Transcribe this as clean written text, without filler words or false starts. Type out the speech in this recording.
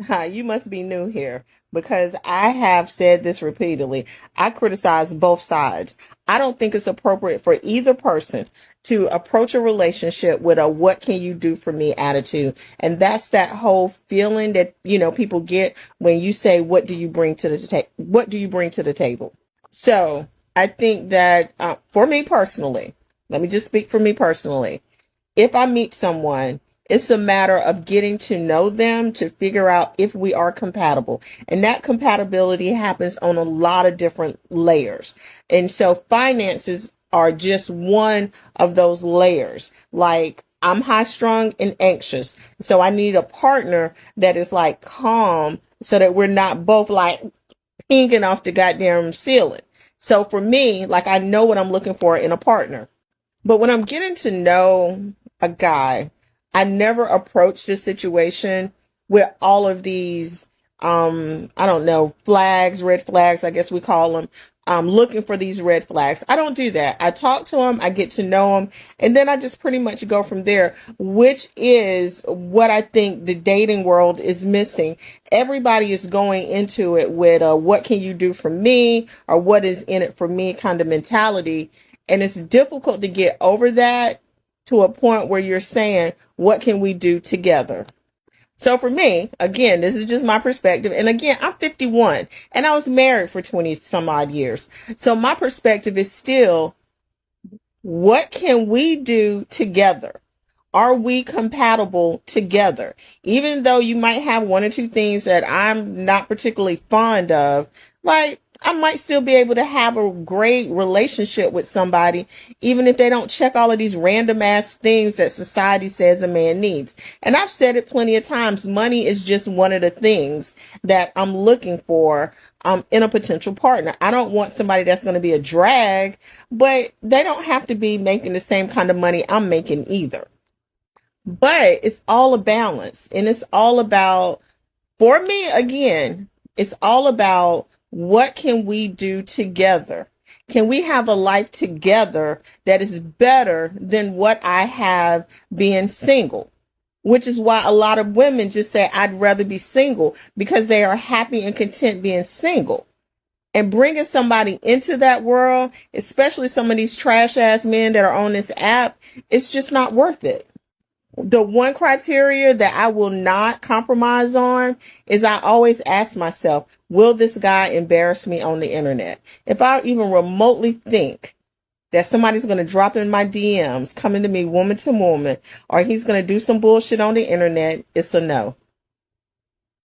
You must be new here because I have said this repeatedly. I criticize both sides. I don't think it's appropriate for either person to approach a relationship with a what can you do for me attitude. And that's that whole feeling that, people get when you say, what do you bring to the what do you bring to the table? So I think that for me personally, let me just speak for me personally. If I meet someone, it's a matter of getting to know them to figure out if we are compatible. And that compatibility happens on a lot of different layers. And so finances are just one of those layers. Like, I'm high strung and anxious. So I need a partner that is like calm so that we're not both like hanging off the goddamn ceiling. So for me, like, I know what I'm looking for in a partner. But when I'm getting to know a guy, I never approach the situation with all of these, I don't know, flags, red flags, I guess we call them, looking for these red flags. I don't do that. I talk to him, I get to know him, and then I just pretty much go from there, which is what I think the dating world is missing. Everybody is going into it with what can you do for me, or what is in it for me kind of mentality. And it's difficult to get over that to a point where you're saying, what can we do together? So for me, again, this is just my perspective. And again, I'm 51 and I was married for 20 some odd years. So my perspective is still, what can we do together? Are we compatible together? Even though you might have one or two things that I'm not particularly fond of, like, I might still be able to have a great relationship with somebody, even if they don't check all of these random ass things that society says a man needs. And I've said it plenty of times. Money is just one of the things that I'm looking for in a potential partner. I don't want somebody that's going to be a drag, but they don't have to be making the same kind of money I'm making either. But it's all a balance. And it's all about, for me, again, it's all about, what can we do together? Can we have a life together that is better than what I have being single? Which is why a lot of women just say, I'd rather be single, because they are happy and content being single. And bringing somebody into that world, especially some of these trash ass men that are on this app, it's just not worth it. The one criteria that I will not compromise on is, I always ask myself, will this guy embarrass me on the internet? If I even remotely think that somebody's going to drop in my DMs, coming to me woman to woman, or he's going to do some bullshit on the internet, it's a no.